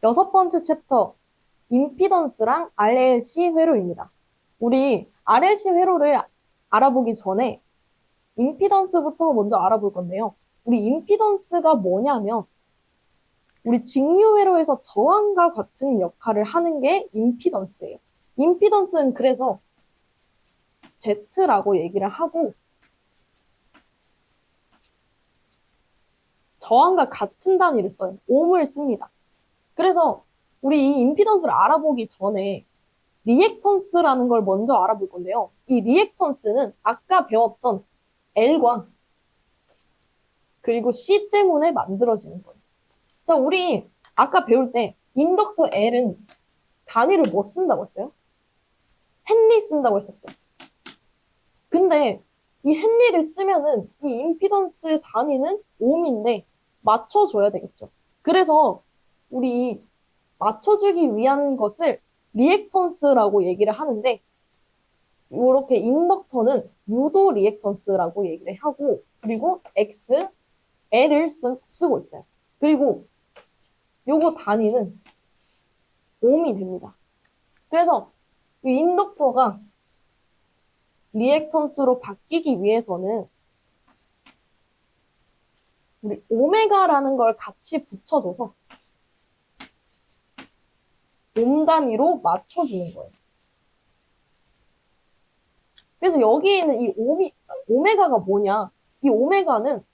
여섯 번째 챕터, 임피던스랑 RLC 회로입니다. 우리 RLC 회로를 알아보기 전에 임피던스부터 먼저 알아볼 건데요. 우리 임피던스가 뭐냐면 우리 직류 회로에서 저항과 같은 역할을 하는 게 임피던스예요. 임피던스는 그래서 Z라고 얘기를 하고 저항과 같은 단위를 써요. 옴을 씁니다. 그래서 우리 이 임피던스를 알아보기 전에 리액턴스라는 걸 먼저 알아볼 건데요. 이 리액턴스는 아까 배웠던 L과 그리고 C 때문에 만들어지는 거예요. 자, 우리 아까 배울 때 인덕터 L은 단위를 뭐 쓴다고 했어요? 헨리 쓴다고 했었죠. 근데 이 헨리를 쓰면은 이 임피던스 단위는 옴인데 맞춰줘야 되겠죠. 그래서 우리 맞춰주기 위한 것을 리액턴스라고 얘기를 하는데 이렇게 인덕터는 유도 리액턴스라고 얘기를 하고 그리고 X, L을 쓰고 있어요. 그리고 요거 단위는 옴이 됩니다. 그래서 이 인덕터가 리액턴스로 바뀌기 위해서는 우리 오메가라는 걸 같이 붙여줘서 옴 단위로 맞춰주는 거예요. 그래서 여기에 있는 이 오메가가 뭐냐? 이 오메가는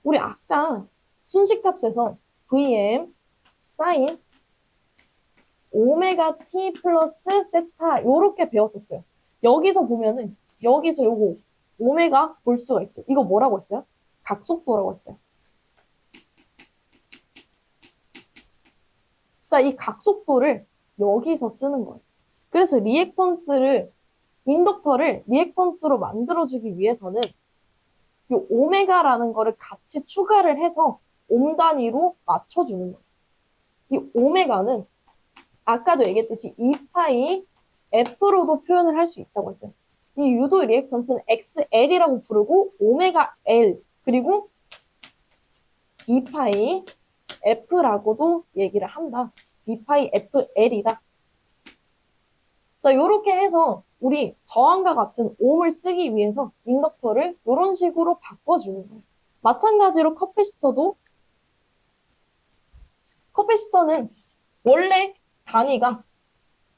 우리 아까 순식값에서 Vm 사인 오메가 T 플러스 세타 요렇게 배웠었어요. 여기서 보면은 여기서 요거 오메가 볼 수가 있죠. 이거 뭐라고 했어요? 각속도라고 했어요. 자, 이 각속도를 여기서 쓰는 거예요. 그래서 인덕터를 리액턴스로 만들어주기 위해서는 이 오메가라는 거를 같이 추가를 해서 옴 단위로 맞춰주는 거예요. 이 오메가는 아까도 얘기했듯이 2파이 F로도 표현을 할 수 있다고 했어요. 이 유도 리액턴스는 XL이라고 부르고 오메가 L 그리고 2파이 F라고도 얘기를 한다. 2파이 FL이다. 자, 이렇게 해서 우리 저항과 같은 옴을 쓰기 위해서 인덕터를 이런 식으로 바꿔주는 거예요. 마찬가지로 커패시터는 원래 단위가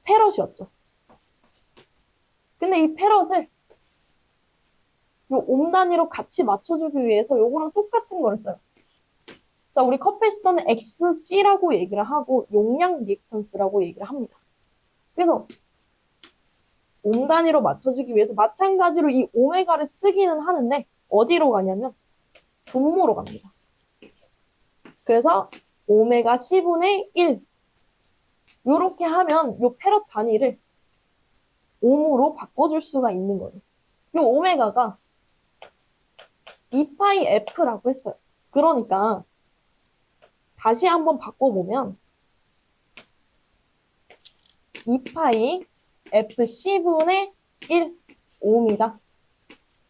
페럿이었죠. 근데 이 페럿을 옴 단위로 같이 맞춰주기 위해서 요거랑 똑같은 거를 써요. 자, 우리 커패시터는 XC라고 얘기를 하고 용량 리액턴스라고 얘기를 합니다. 그래서 옴 단위로 맞춰주기 위해서 마찬가지로 이 오메가를 쓰기는 하는데 어디로 가냐면 분모로 갑니다. 그래서 오메가 C분의 1 이렇게 하면 이 페럿 단위를 옴으로 바꿔줄 수가 있는 거예요. 이 오메가가 2파이 F라고 했어요. 그러니까 다시 한번 바꿔보면 2파이 FC분의 1 옴이다.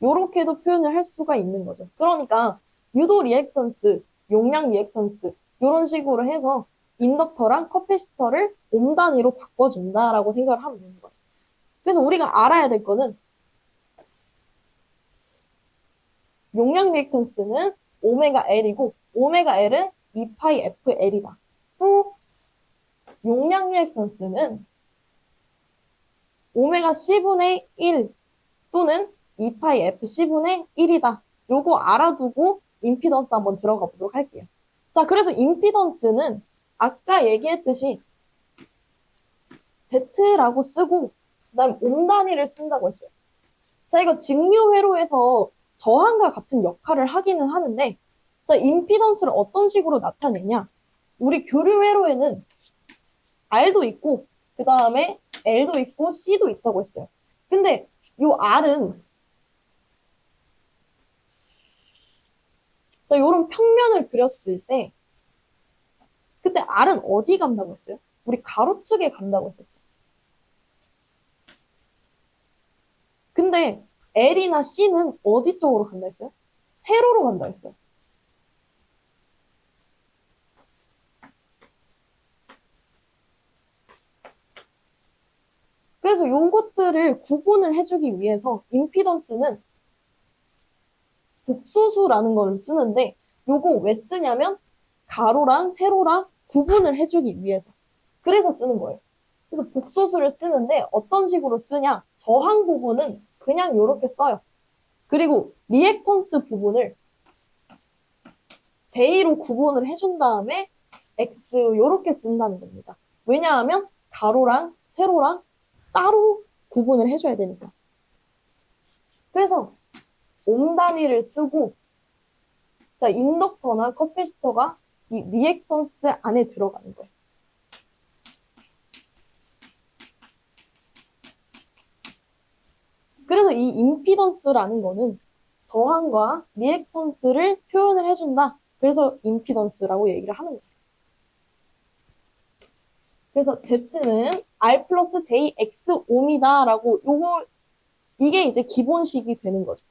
이렇게도 표현을 할 수가 있는 거죠. 그러니까 유도 리액턴스, 용량 리액턴스 이런 식으로 해서 인덕터랑 커패시터를 옴 단위로 바꿔준다라고 생각을 하면 되는 거예요. 그래서 우리가 알아야 될 거는 용량 리액턴스는 오메가 L이고 오메가 L은 2파이 FL이다. 또 용량 리액턴스는 오메가 C분의 1 또는 2파이 FC분의 1이다. 요거 알아두고 임피던스 한번 들어가 보도록 할게요. 자, 그래서 임피던스는 아까 얘기했듯이 Z라고 쓰고 그다음 옴 단위를 쓴다고 했어요. 자, 이거 직류 회로에서 저항과 같은 역할을 하기는 하는데 자, 임피던스를 어떤 식으로 나타내냐? 우리 교류 회로에는 R도 있고 그 다음에 L도 있고 C도 있다고 했어요. 근데 이 R은 자, 요런 평면을 그렸을 때 그때 R은 어디 간다고 했어요? 우리 가로축에 간다고 했었죠. 근데 L이나 C는 어디 쪽으로 간다 했어요? 세로로 간다 했어요. 그래서 요것들을 구분을 해주기 위해서 임피던스는 복소수라는 걸 쓰는데 요거 왜 쓰냐면 가로랑 세로랑 구분을 해주기 위해서. 그래서 쓰는 거예요. 그래서 복소수를 쓰는데 어떤 식으로 쓰냐? 저항 부분은 그냥 이렇게 써요. 그리고 리액턴스 부분을 J로 구분을 해준 다음에 X 이렇게 쓴다는 겁니다. 왜냐하면 가로랑 세로랑 따로 구분을 해줘야 되니까. 그래서 옴 단위를 쓰고 자, 인덕터나 커패시터가 이 리액턴스 안에 들어가는 거예요. 그래서 이 임피던스라는 거는 저항과 리액턴스를 표현을 해준다. 그래서 임피던스라고 얘기를 하는 거예요. 그래서 Z는 R 플러스 JX 옴이다라고 이게 이제 기본식이 되는 거죠.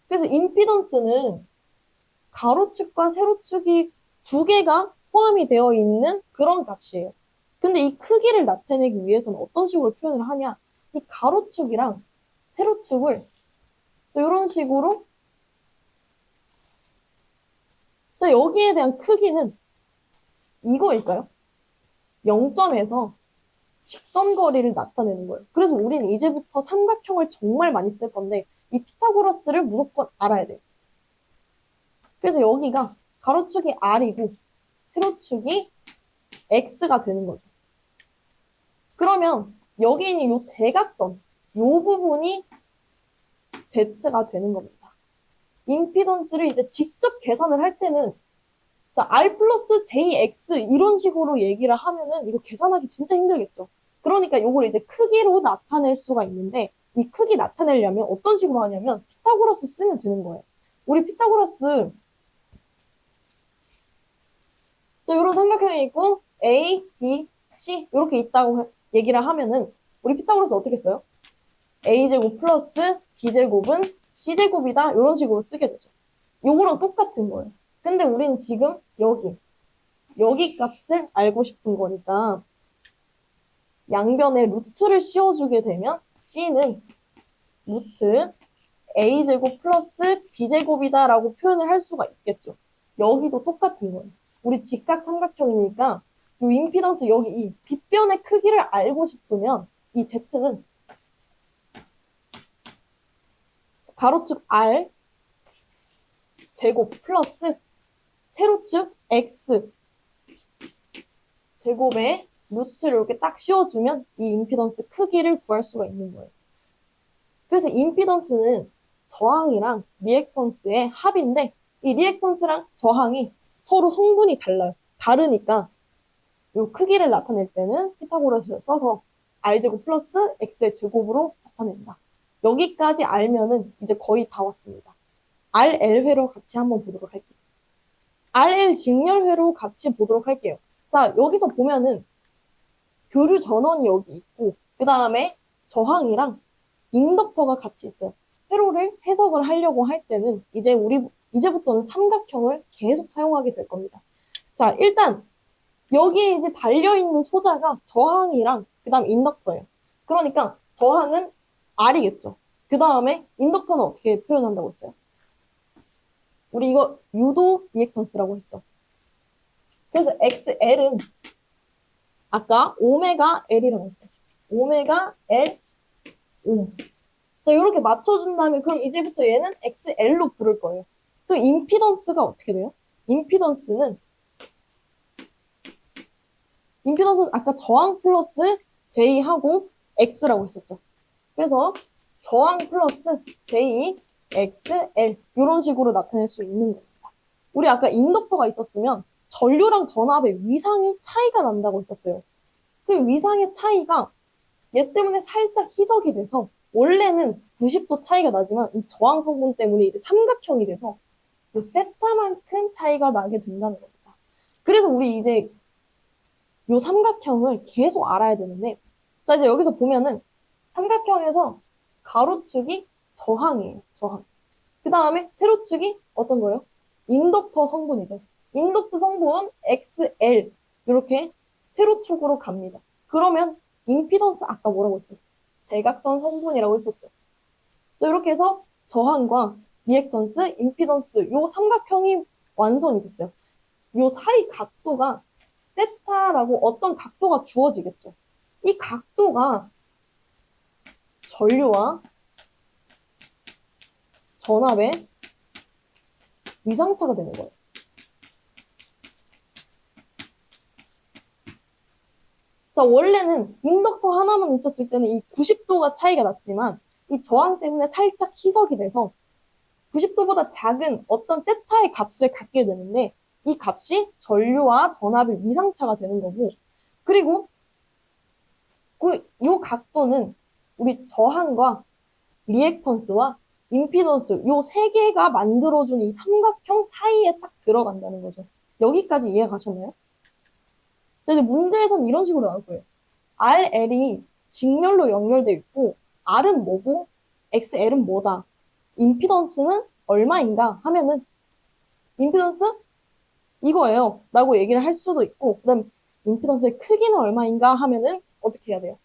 그래서 임피던스는 가로축과 세로축이 두 개가 포함이 되어 있는 그런 값이에요. 근데 이 크기를 나타내기 위해서는 어떤 식으로 표현을 하냐? 이 가로축이랑 세로축을 이런 식으로 자, 여기에 대한 크기는 이거일까요? 0점에서 직선거리를 나타내는 거예요. 그래서 우리는 이제부터 삼각형을 정말 많이 쓸 건데 이 피타고라스를 무조건 알아야 돼요. 그래서 여기가 가로축이 R이고 세로축이 X가 되는 거죠. 그러면 여기 있는 이 대각선, 이 부분이 Z가 되는 겁니다. 임피던스를 이제 직접 계산을 할 때는 자, R 플러스 JX 이런 식으로 얘기를 하면은 이거 계산하기 진짜 힘들겠죠. 그러니까 이걸 이제 크기로 나타낼 수가 있는데 이 크기 나타내려면 어떤 식으로 하냐면 피타고라스 쓰면 되는 거예요. 우리 피타고라스 이런 삼각형이 있고 A, B, C 이렇게 있다고 얘기를 하면은 우리 피타고라스 어떻게 써요? A제곱 플러스 B제곱은 C제곱이다 이런 식으로 쓰게 되죠. 요거랑 똑같은 거예요. 근데 우린 지금 여기 값을 알고 싶은 거니까 양변에 루트를 씌워주게 되면 C는 루트 A제곱 플러스 B제곱이다 라고 표현을 할 수가 있겠죠. 여기도 똑같은 거예요. 우리 직각 삼각형이니까 이 임피던스 여기 이 빗변의 크기를 알고 싶으면 이 Z는 가로축 R 제곱 플러스 세로축 X 제곱에 루트를 이렇게 딱 씌워주면 이 임피던스 크기를 구할 수가 있는 거예요. 그래서 임피던스는 저항이랑 리액턴스의 합인데 이 리액턴스랑 저항이 서로 성분이 달라요. 다르니까 이 크기를 나타낼 때는 피타고라스를 써서 R제곱 플러스 X의 제곱으로 나타낸다. 여기까지 알면은 이제 거의 다 왔습니다. RL회로 같이 한번 보도록 할게요. RL 직렬회로 같이 보도록 할게요. 자, 여기서 보면은 교류 전원이 여기 있고 그 다음에 저항이랑 인덕터가 같이 있어요. 회로를 해석을 하려고 할 때는 이제부터는 삼각형을 계속 사용하게 될 겁니다. 자, 일단 여기에 이제 달려있는 소자가 저항이랑 그 다음 인덕터예요. 그러니까 저항은 R이겠죠. 그 다음에 인덕터는 어떻게 표현한다고 했어요? 우리 이거 유도 리액턴스라고 했죠. 그래서 XL은 아까 오메가 L이라고 했죠. 오메가 L 오. 자, 이렇게 맞춰준 다음에 그럼 이제부터 얘는 XL로 부를 거예요. 그 임피던스가 어떻게 돼요? 임피던스는 아까 저항 플러스 J하고 X라고 했었죠. 그래서 저항 플러스 J, X, L 이런 식으로 나타낼 수 있는 겁니다. 우리 아까 인덕터가 있었으면 전류랑 전압의 위상이 차이가 난다고 했었어요. 그 위상의 차이가 얘 때문에 살짝 희석이 돼서 원래는 90도 차이가 나지만 이 저항 성분 때문에 이제 삼각형이 돼서 요 세타만큼 차이가 나게 된다는 겁니다. 그래서 우리 이제 요 삼각형을 계속 알아야 되는데 자 이제 여기서 보면은 삼각형에서 가로축이 저항이에요. 저항. 그 다음에 세로축이 어떤 거예요? 인덕터 성분이죠. 인덕터 성분 XL 이렇게 세로축으로 갑니다. 그러면 임피던스 아까 뭐라고 했어요? 대각선 성분이라고 했었죠. 자, 이렇게 해서 저항과 리액턴스, 임피던스 요 삼각형이 완성이 됐어요. 요 사이 각도가 세타라고 어떤 각도가 주어지겠죠. 이 각도가 전류와 전압의 위상차가 되는 거예요. 자, 원래는 인덕터 하나만 있었을 때는 이 90도가 차이가 났지만 이 저항 때문에 살짝 희석이 돼서 90도보다 작은 어떤 세타의 값을 갖게 되는데 이 값이 전류와 전압의 위상차가 되는 거고 그리고 이 각도는 우리 저항과 리액턴스와 임피던스 요 세 개가 만들어준 이 삼각형 사이에 딱 들어간다는 거죠. 여기까지 이해 가셨나요? 이제 문제에서는 이런 식으로 나올 거예요. RL이 직렬로 연결돼 있고 R은 뭐고 XL은 뭐다. 임피던스는 얼마인가 하면은 임피던스 이거예요 라고 얘기를 할 수도 있고 그 다음 임피던스의 크기는 얼마인가 하면은 어떻게 해야 돼요?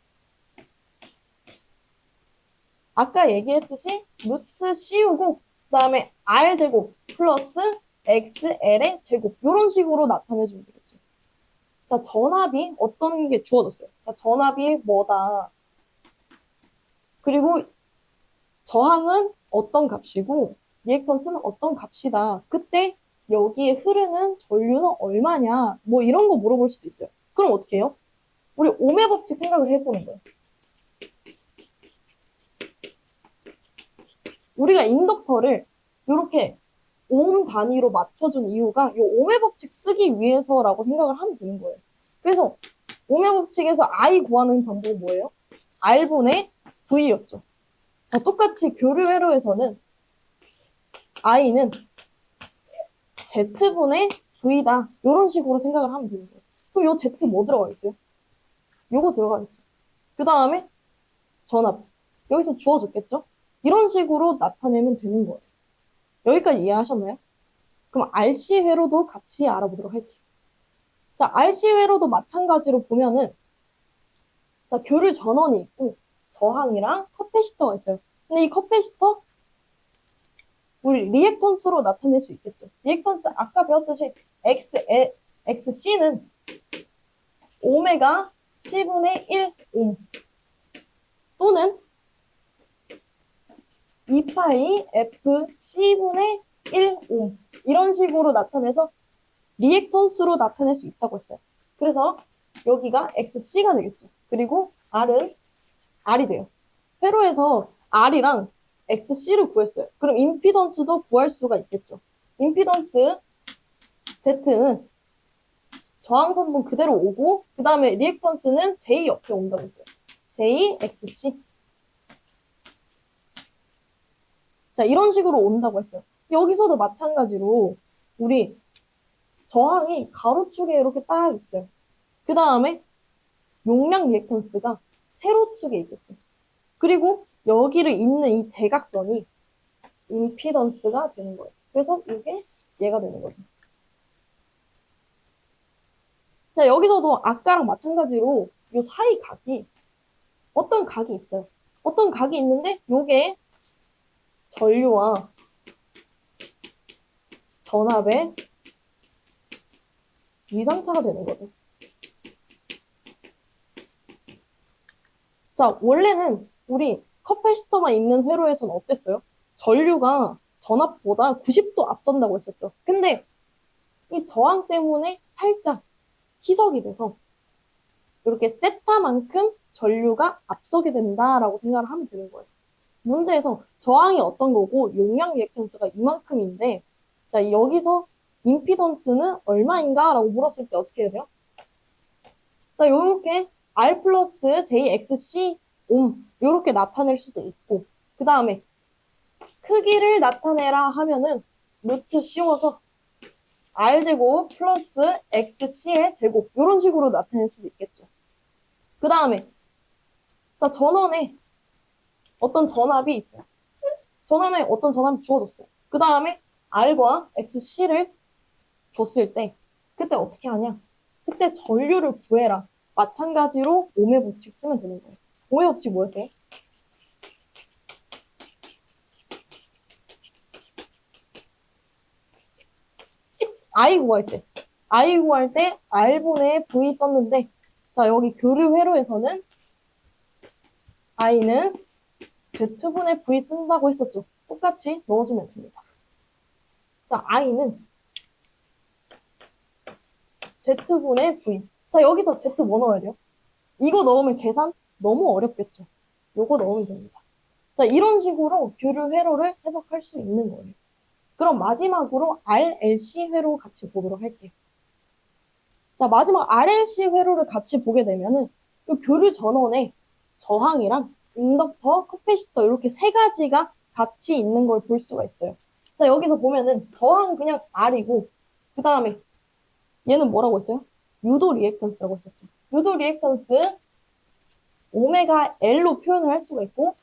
아까 얘기했듯이 루트 씌우고 그 다음에 R제곱 플러스 XL의 제곱 이런 식으로 나타내주면 되겠죠. 자, 전압이 어떤 게 주어졌어요? 자, 전압이 뭐다. 그리고 저항은 어떤 값이고 리액턴스는 어떤 값이다. 그때 여기에 흐르는 전류는 얼마냐. 뭐 이런 거 물어볼 수도 있어요. 그럼 어떻게 해요? 우리 오메 법칙 생각을 해보는 거예요. 우리가 인덕터를 이렇게 옴 단위로 맞춰준 이유가 이 오메 법칙 쓰기 위해서라고 생각을 하면 되는 거예요. 그래서 오메 법칙에서 I 구하는 방법은 뭐예요? R분의 V였죠. 자, 똑같이 교류 회로에서는 I는 Z분의 V다. 이런 식으로 생각을 하면 되는 거예요. 그럼 요 Z 뭐 들어가 있어요? 요거 들어가 있죠. 그 다음에 전압. 여기서 주어졌겠죠? 이런 식으로 나타내면 되는 거예요. 여기까지 이해하셨나요? 그럼 RC 회로도 같이 알아보도록 할게요. 자, RC 회로도 마찬가지로 보면은 자, 교류 전원이 있고 저항이랑 커패시터가 있어요. 근데 이 커패시터 우리 리액턴스로 나타낼 수 있겠죠. 리액턴스 아까 배웠듯이 XC는 오메가 C분의 1 옴 또는 2파이 FC분의 1 옴 이런 식으로 나타내서 리액턴스로 나타낼 수 있다고 했어요. 그래서 여기가 XC가 되겠죠. 그리고 R은 R이 돼요. 회로에서 R이랑 XC를 구했어요. 그럼 임피던스도 구할 수가 있겠죠. 임피던스 Z는 저항선분 그대로 오고 그 다음에 리액턴스는 J 옆에 온다고 했어요. JXC. 자, 이런 식으로 온다고 했어요. 여기서도 마찬가지로 우리 저항이 가로축에 이렇게 딱 있어요. 그 다음에 용량 리액턴스가 세로축에 있겠죠. 그리고 여기를 잇는 이 대각선이 임피던스가 되는 거예요. 그래서 이게 얘가 되는 거죠. 자, 여기서도 아까랑 마찬가지로 이 사이 각이 어떤 각이 있어요. 어떤 각이 있는데 요게 전류와 전압의 위상차가 되는 거죠. 자, 원래는 우리 커패시터만 있는 회로에서는 어땠어요? 전류가 전압보다 90도 앞선다고 했었죠. 근데 이 저항 때문에 살짝 희석이 돼서 이렇게 세타만큼 전류가 앞서게 된다라고 생각을 하면 되는 거예요. 문제에서 저항이 어떤 거고 용량 리액턴스가 이만큼인데 자, 여기서 임피던스는 얼마인가? 라고 물었을 때 어떻게 해야 돼요? 자, 요렇게 R 플러스 JXC 옴 요렇게 나타낼 수도 있고 그 다음에 크기를 나타내라 하면은 루트 씌워서 R제곱 플러스 XC의 제곱 이런 식으로 나타낼 수도 있겠죠. 그 다음에 전원에 어떤 전압이 있어요. 전원에 어떤 전압이 주어졌어요. 그 다음에 R과 XC를 줬을 때 그때 어떻게 하냐? 그때 전류를 구해라. 마찬가지로 오음의 법칙 쓰면 되는 거예요. 오음의 법칙 뭐였어요? I 구할 때 R분의 V 썼는데, 자, 여기 교류 회로에서는 I는 Z분의 V 쓴다고 했었죠. 똑같이 넣어주면 됩니다. 자, I는 Z분의 V. 자, 여기서 Z 뭐 넣어야 돼요? 이거 넣으면 계산 너무 어렵겠죠. 요거 넣으면 됩니다. 자, 이런 식으로 교류 회로를 해석할 수 있는 거예요. 그럼 마지막으로 RLC 회로 같이 보도록 할게요. 자, 마지막 RLC 회로를 같이 보게 되면은 이 교류 전원에 저항이랑 인덕터, 커패시터 이렇게 세 가지가 같이 있는 걸 볼 수가 있어요. 자, 여기서 보면은 저항은 그냥 R이고, 그 다음에 얘는 뭐라고 했어요? 유도 리액턴스라고 했었죠. 유도 리액턴스 오메가 L로 표현을 할 수가 있고,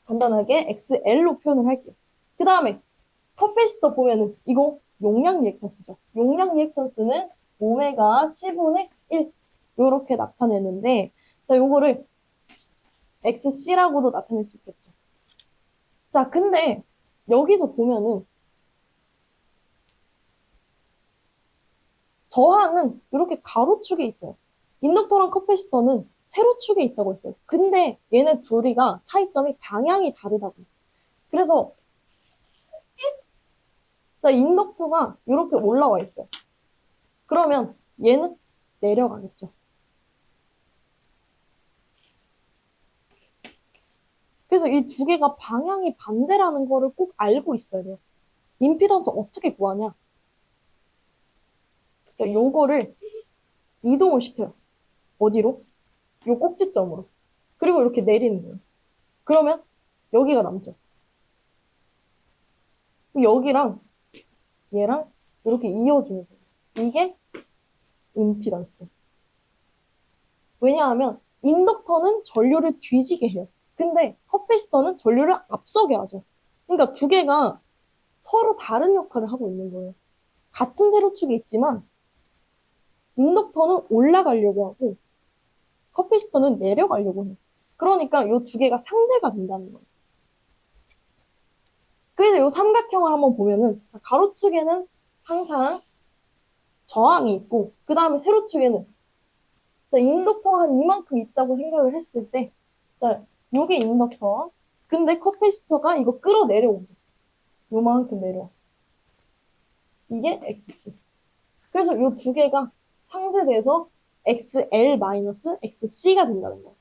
간단하게 XL로 표현을 할게요. 그 다음에 커패시터 보면은 이거 용량 리액턴스죠. 용량 리액턴스는 오메가 C분의 1 이렇게 나타내는데, 자, 요거를 XC라고도 나타낼 수 있겠죠. 자, 근데 여기서 보면은 저항은 이렇게 가로축에 있어요. 인덕터랑 커패시터는 세로축에 있다고 했어요. 근데 얘네 둘이가 차이점이 방향이 다르다고. 그래서 자, 인덕터가 이렇게 올라와 있어요. 그러면 얘는 내려가겠죠. 그래서 이 두 개가 방향이 반대라는 거를 꼭 알고 있어야 돼요. 임피던스 어떻게 구하냐? 요거를 이동을 시켜요. 어디로? 요 꼭지점으로. 그리고 이렇게 내리는 거예요. 그러면 여기가 남죠. 여기랑 얘랑 이렇게 이어주면 돼요. 이게 임피던스. 왜냐하면 인덕터는 전류를 뒤지게 해요. 근데 커패시터는 전류를 앞서게 하죠. 그러니까 두 개가 서로 다른 역할을 하고 있는 거예요. 같은 세로축이 있지만 인덕터는 올라가려고 하고 커패시터는 내려가려고 해요. 그러니까 이 두 개가 상쇄가 된다는 거예요. 그래서 이 삼각형을 한번 보면은 자, 가로축에는 항상 저항이 있고 그 다음에 세로축에는 자, 인덕터가 한 이만큼 있다고 생각을 했을 때 자, 요게 인덕터 근데 커패시터가 이거 끌어내려오죠. 요만큼 내려와. 이게 XC. 그래서 요 두 개가 상쇄돼서 XL-XC가 된다는 거예요.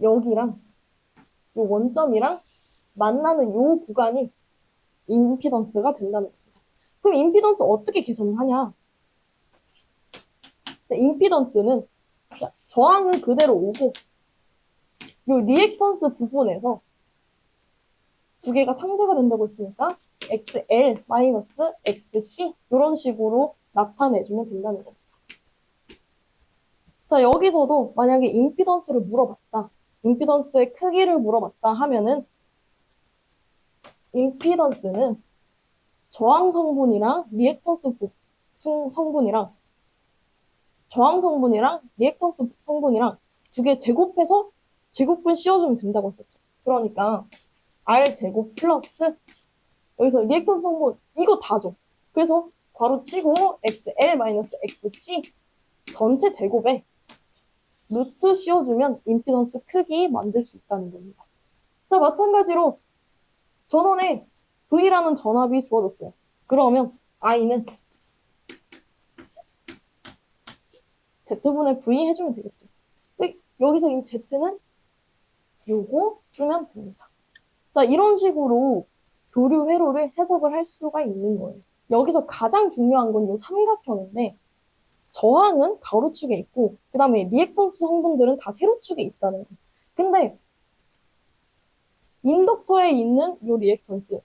여기랑 요 원점이랑 만나는 요 구간이 임피던스가 된다는 겁니다. 그럼 임피던스 어떻게 계산을 하냐? 임피던스는 저항은 그대로 오고 요 리액턴스 부분에서 두 개가 상쇄가 된다고 했으니까 XL-XC 이런 식으로 나타내주면 된다는 겁니다. 자, 여기서도 만약에 임피던스를 물어봤다. 임피던스의 크기를 물어봤다 하면은 임피던스는 저항 성분이랑 리액턴스 성분이랑 저항 성분이랑 리액턴스 성분이랑 두 개 제곱해서 제곱근 씌워주면 된다고 했었죠. 그러니까 R 제곱 플러스 여기서 리액턴스 성분 이거 다죠. 그래서 괄호 치고 XL-XC 전체 제곱에 루트 씌워주면 임피던스 크기 만들 수 있다는 겁니다. 자, 마찬가지로 전원에 V라는 전압이 주어졌어요. 그러면 I는 Z분의 V 해주면 되겠죠. 여기서 이 Z는 요거 쓰면 됩니다. 자, 이런 식으로 교류 회로를 해석을 할 수가 있는 거예요. 여기서 가장 중요한 건 이 삼각형인데 저항은 가로축에 있고 그 다음에 리액턴스 성분들은 다 세로축에 있다는 거예요. 근데 인덕터에 있는 이 리액턴스,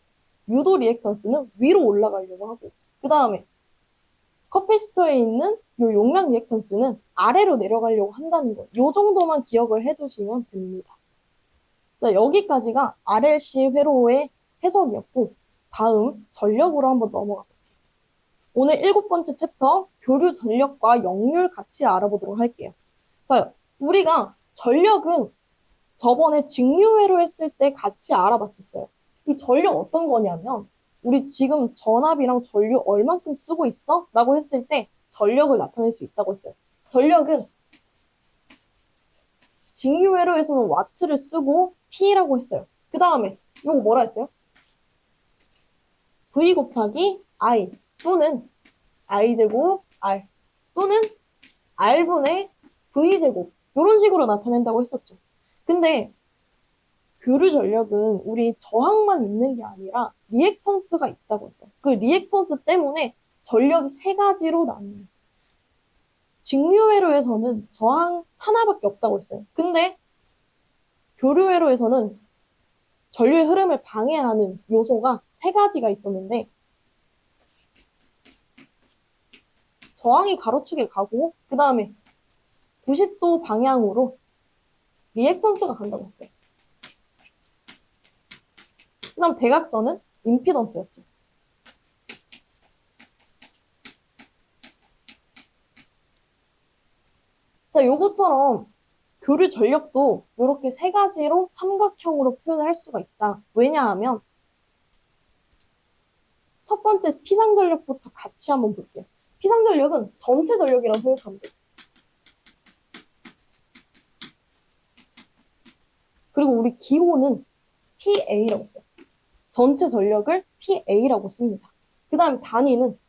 유도 리액턴스는 위로 올라가려고 하고 그 다음에 커패시터에 있는 이 용량 리액턴스는 아래로 내려가려고 한다는 거예요. 이 정도만 기억을 해두시면 됩니다. 자, 여기까지가 RLC 회로의 해석이었고 다음 전력으로 한번 넘어가 볼게요. 오늘 7번째 챕터 교류 전력과 역률 같이 알아보도록 할게요. 자, 우리가 전력은 저번에 직류회로 했을 때 같이 알아봤었어요. 이 전력 어떤 거냐면 우리 지금 전압이랑 전류 얼만큼 쓰고 있어? 라고 했을 때 전력을 나타낼 수 있다고 했어요. 전력은 직류회로에서는 와트를 쓰고 P라고 했어요. 그 다음에 이거 뭐라 했어요? V 곱하기 I 또는 I제곱 R 또는 R분의 V제곱 이런 식으로 나타낸다고 했었죠. 근데 교류 전력은 우리 저항만 있는 게 아니라 리액턴스가 있다고 했어요. 그 리액턴스 때문에 전력이 세 가지로 나뉘어요. 직류회로에서는 저항 하나밖에 없다고 했어요. 근데 교류회로에서는 전류의 흐름을 방해하는 요소가 세 가지가 있었는데 저항이 가로축에 가고 그 다음에 90도 방향으로 리액턴스가 간다고 했어요. 그 다음 대각선은 임피던스였죠. 자, 요것처럼 교류 전력도 이렇게 세 가지로 삼각형으로 표현을 할 수가 있다. 왜냐하면 첫 번째 피상전력부터 같이 한번 볼게요. 피상전력은 전체 전력이라고 생각하면 돼요. 그리고 우리 기호는 PA라고 써요. 전체 전력을 PA라고 씁니다. 그 다음에 단위는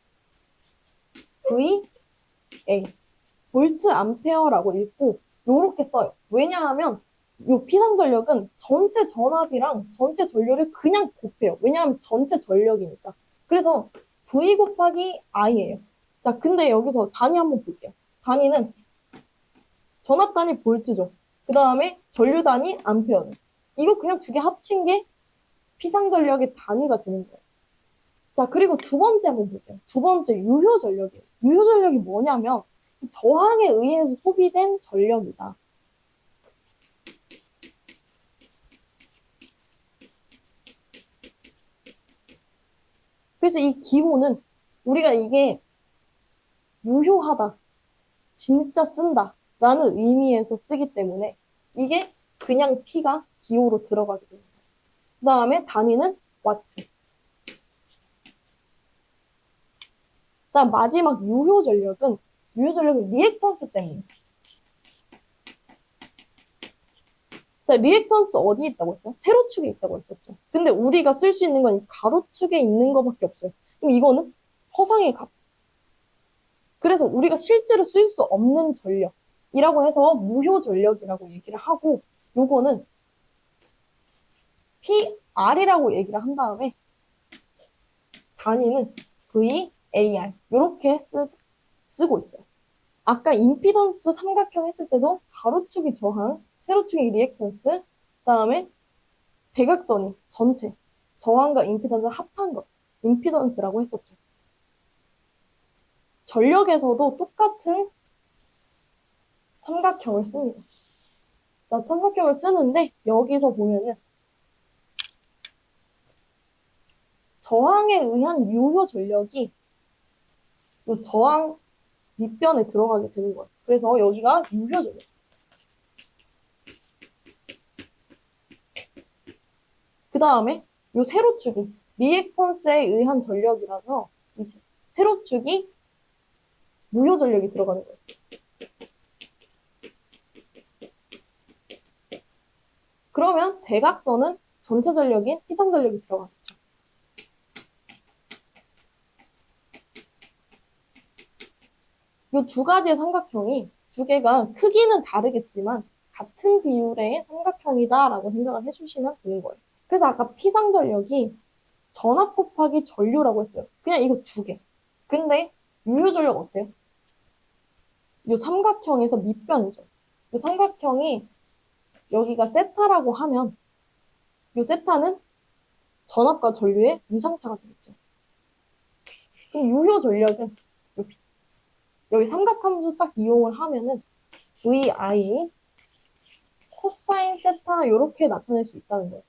VA, 볼트 암페어라고 읽고 요렇게 써요. 왜냐하면 요 피상전력은 전체 전압이랑 전체 전류를 그냥 곱해요. 왜냐하면 전체 전력이니까. 그래서 V 곱하기 I예요. 자, 근데 여기서 단위 한번 볼게요. 단위는 전압 단위 볼트죠. 그 다음에 전류 단위 암페어는. 이거 그냥 두 개 합친 게 피상전력의 단위가 되는 거예요. 자, 그리고 두 번째 한번 볼게요. 두 번째 유효전력이에요. 유효전력이 뭐냐면 저항에 의해서 소비된 전력이다. 그래서 이 기호는 우리가 이게 유효하다, 진짜 쓴다 라는 의미에서 쓰기 때문에 이게 그냥 P가 기호로 들어가게 됩니다. 그 다음에 단위는 와트. 그다음 마지막 유효전력은 리액턴스 때문에. 자, 리액턴스 어디에 있다고 했어요? 세로축에 있다고 했었죠. 근데 우리가 쓸 수 있는 건 가로축에 있는 것밖에 없어요. 그럼 이거는 허상의 값. 그래서 우리가 실제로 쓸 수 없는 전력이라고 해서 무효 전력이라고 얘기를 하고 요거는 PR이라고 얘기를 한 다음에 단위는 VAR 이렇게 쓰고 있어요. 아까 임피던스 삼각형 했을 때도 가로축이 저항, 세로축이 리액턴스, 그다음에 대각선이 전체 저항과 임피던스를 합한 것, 임피던스라고 했었죠. 전력에서도 똑같은 삼각형을 씁니다. 나 삼각형을 쓰는데 여기서 보면은 저항에 의한 유효 전력이 이 저항 밑변에 들어가게 되는 거예요. 그래서 여기가 유효 전력. 그 다음에 이 세로축이 리액턴스에 의한 전력이라서 이제 세로축이 무효 전력이 들어가는 거예요. 그러면 대각선은 전체 전력인 피상 전력이 들어가겠죠. 이 두 가지의 삼각형이 두 개가 크기는 다르겠지만 같은 비율의 삼각형이다라고 생각을 해주시면 되는 거예요. 그래서 아까 피상 전력이 전압 곱하기 전류라고 했어요. 그냥 이거 두 개. 근데 유효 전력 어때요? 이 삼각형에서 밑변이죠. 이 삼각형이 여기가 세타라고 하면 이 세타는 전압과 전류의 위상차가 되겠죠. 그럼 유효 전력은 여기 삼각함수 딱 이용을 하면은 VI 코사인 세타 이렇게 나타낼 수 있다는 거예요.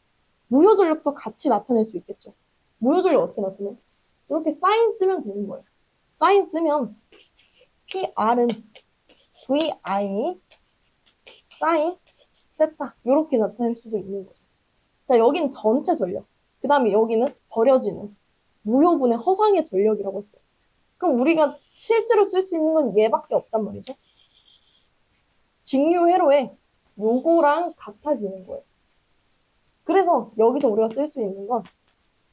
무효 전력도 같이 나타낼 수 있겠죠. 무효 전력 어떻게 나타내요? 이렇게 사인 쓰면 되는 거예요. 사인 쓰면 PR은 VI 사인 세타 이렇게 나타낼 수도 있는 거죠. 자, 여기는 전체 전력. 그 다음에 여기는 버려지는 무효분의 허상의 전력이라고 했어요. 그럼 우리가 실제로 쓸 수 있는 건 얘밖에 없단 말이죠. 직류 회로에 요거랑 같아지는 거예요. 그래서 여기서 우리가 쓸 수 있는 건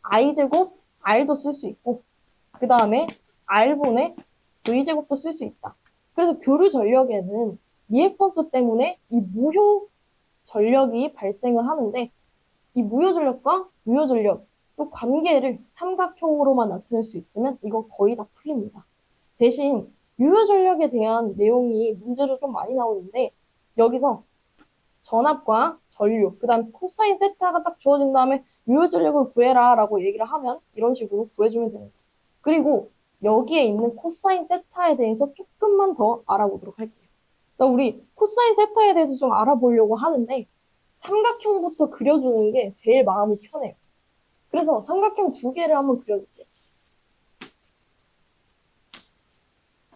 i제곱 r도 쓸 수 있고 그 다음에 r분의 v제곱도 쓸 수 있다. 그래서 교류 전력에는 리액턴스 때문에 이 무효 전력이 발생을 하는데 이 무효 전력과 유효 전력 또 관계를 삼각형으로만 나타낼 수 있으면 이거 거의 다 풀립니다. 대신 유효 전력에 대한 내용이 문제로 좀 많이 나오는데 여기서 전압과 전류, 그 다음 코사인 세타가 딱 주어진 다음에 유효 전력을 구해라 라고 얘기를 하면 이런 식으로 구해주면 됩니다. 그리고 여기에 있는 코사인 세타에 대해서 조금만 더 알아보도록 할게요. 자, 우리 코사인 세타에 대해서 좀 알아보려고 하는데 삼각형부터 그려주는 게 제일 마음이 편해요. 그래서 삼각형 두 개를 한번 그려줄게요.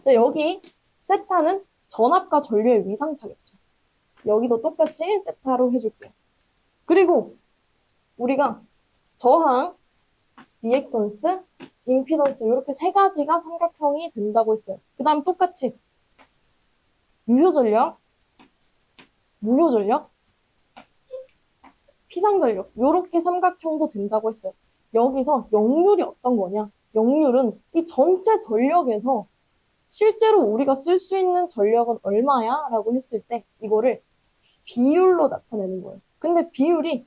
자, 여기 세타는 전압과 전류의 위상차겠죠. 여기도 똑같이 세타로 해줄게요. 그리고 우리가 저항, 리액턴스, 임피던스 이렇게 세 가지가 삼각형이 된다고 했어요. 그 다음 똑같이 유효 전력, 무효 전력, 피상 전력 이렇게 삼각형도 된다고 했어요. 여기서 역률이 어떤 거냐? 역률은 이 전체 전력에서 실제로 우리가 쓸 수 있는 전력은 얼마야? 라고 했을 때 이거를 비율로 나타내는 거예요. 근데 비율이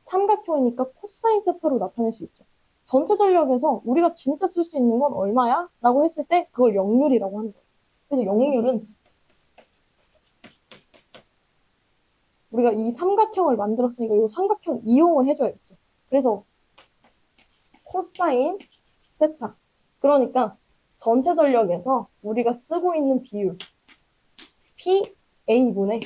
삼각형이니까 코사인 세타로 나타낼 수 있죠. 전체 전력에서 우리가 진짜 쓸 수 있는 건 얼마야? 라고 했을 때 그걸 역률이라고 하는 거예요. 그래서 역률은 우리가 이 삼각형을 만들었으니까 이 삼각형 이용을 해줘야겠죠. 그래서 코사인 세타. 그러니까 전체 전력에서 우리가 쓰고 있는 비율 PA분의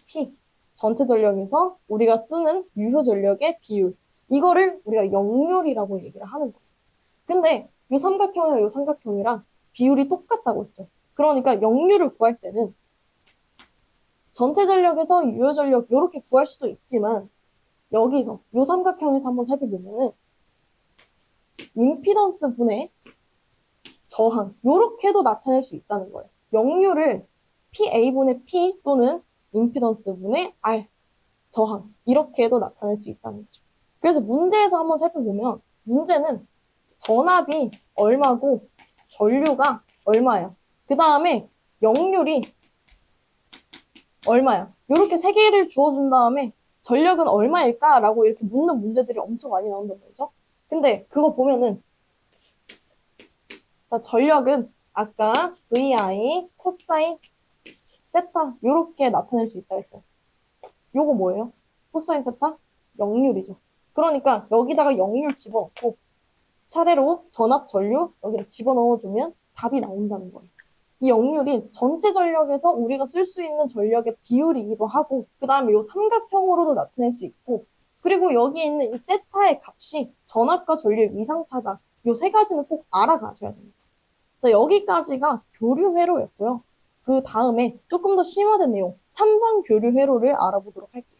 P. 전체 전력에서 우리가 쓰는 유효 전력의 비율. 이거를 우리가 역률이라고 얘기를 하는 거예요. 근데 이 삼각형이랑 이 삼각형이랑 비율이 똑같다고 했죠. 그러니까 역률을 구할 때는 전체 전력에서 유효 전력 이렇게 구할 수도 있지만 여기서 이 삼각형에서 한번 살펴보면은 임피던스 분의 저항 이렇게도 나타낼 수 있다는 거예요. 역률을 PA분의 P 또는 임피던스 분의 R 저항 이렇게도 나타낼 수 있다는 거죠. 그래서 문제에서 한번 살펴보면 문제는 전압이 얼마고 전류가 얼마야. 그 다음에 역률이 얼마야. 이렇게 세 개를 주어준 다음에 전력은 얼마일까라고 이렇게 묻는 문제들이 엄청 많이 나온단 말이죠. 근데 그거 보면은 자, 전력은 아까 VI, 코사인, 세타 이렇게 나타낼 수 있다고 했어요. 요거 뭐예요? 코사인 세타? 역률이죠. 그러니까 여기다가 역률 집어넣고 차례로 전압, 전류 여기다 집어넣어주면 답이 나온다는 거예요. 이 역률이 전체 전력에서 우리가 쓸 수 있는 전력의 비율이기도 하고 그 다음에 이 삼각형으로도 나타낼 수 있고 그리고 여기 있는 이 세타의 값이 전압과 전류의 위상차다. 이 세 가지는 꼭 알아가셔야 됩니다. 자, 여기까지가 교류 회로였고요. 그 다음에 조금 더 심화된 내용, 삼상 교류 회로를 알아보도록 할게요.